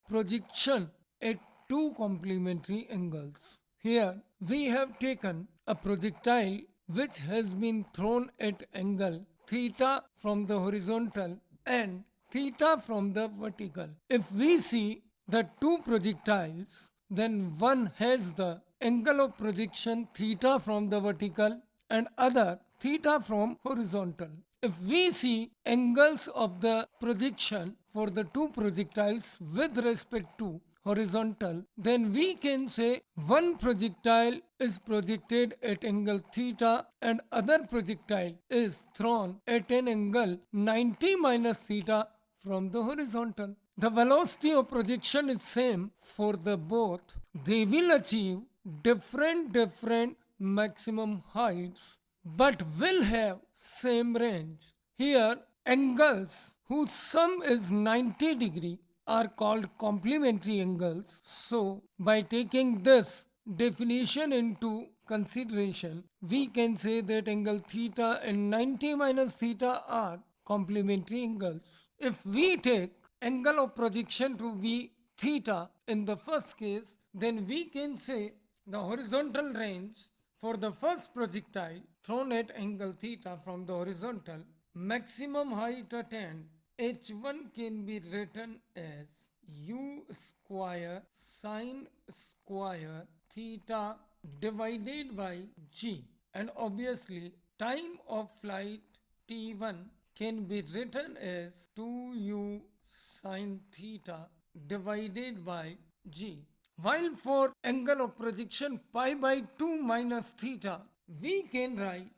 projection at two complementary angles. Here we have taken a projectile which has been thrown at angle theta from the horizontal and theta from the vertical. If we see the two projectiles, then one has the angle of projection theta from the vertical and other theta from horizontal. If we see angles of the projection for the two projectiles with respect to horizontal, then we can say one projectile is projected at angle theta and other projectile is thrown at an angle 90 minus theta from the horizontal. The velocity of projection is same for the both. They will achieve different maximum heights but will have same range. Here angles whose sum is 90 degree are called complementary angles. So by taking this definition into consideration, we can say that angle theta and 90 minus theta are complementary angles. If we take angle of projection to be theta in the first case, then we can say the horizontal range for the first projectile thrown at angle theta from the horizontal, maximum height attained h1 can be written as u square sine square theta divided by g, and obviously time of flight t1 can be written as 2u sine theta divided by g. While for angle of projection pi by 2 minus theta, we can write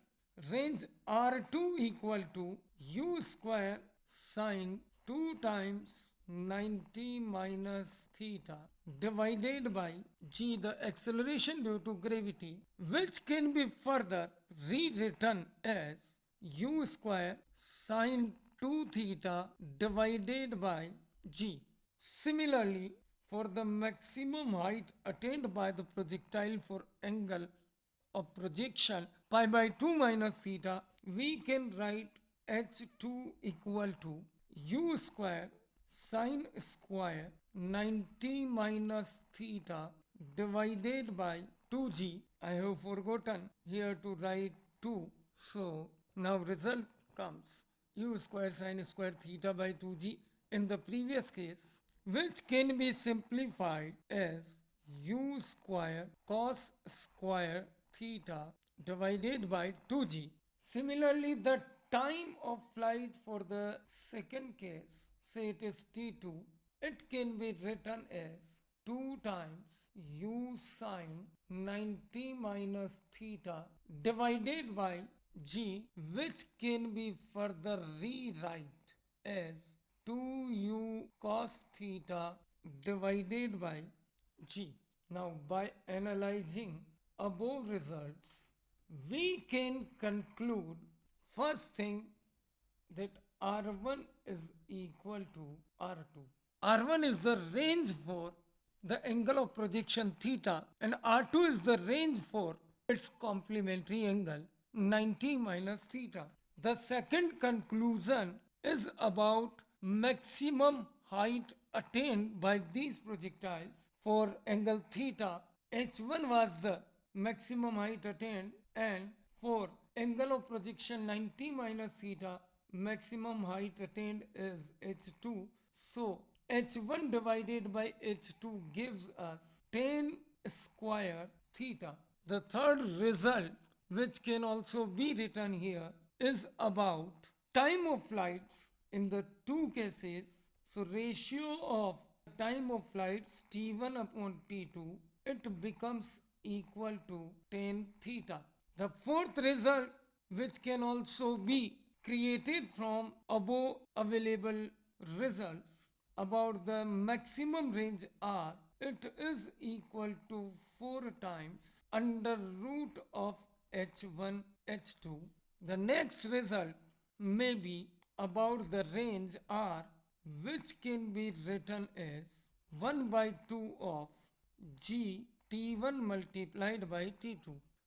range R2 equal to u square sine 2 times 90 minus theta divided by g, the acceleration due to gravity, which can be further rewritten as u square sine 2 theta divided by g. Similarly, for the maximum height attained by the projectile for angle of projection pi by 2 minus theta, we can write h2 equal to u square sine square 90 minus theta divided by 2g. I have forgotten here to write 2. So now result comes u square sine square theta by 2g in the previous case, which can be simplified as u square cos square theta divided by 2g. Similarly, the time of flight for the second case, say it is t2, it can be written as 2 times u sine 90 minus theta divided by g, which can be further rewrite as 2u cos theta divided by g. Now by analyzing above results, we can conclude first thing that R1 is equal to R2. R1 is the range for the angle of projection theta and R2 is the range for its complementary angle 90 minus theta. The second conclusion is about maximum height attained by these projectiles for angle theta. H1 was the maximum height attained, and for angle of projection 90 minus theta, maximum height attained is h2. So h1 divided by h2 gives us 10 square theta. The third result, which can also be written here, is about time of flights in the two cases. So ratio of time of flights t1 upon t2, it becomes equal to 10 theta. The fourth result, which can also be created from above available results about the maximum range R, it is equal to 4 times under root of h1 h2. The next result may be about the range R, which can be written as 1 by 2 of g t1 multiplied by t2.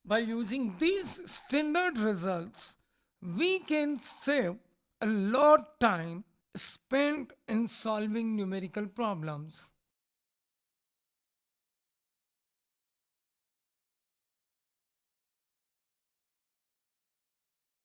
By using these standard results, we can save a lot time spent in solving numerical problems.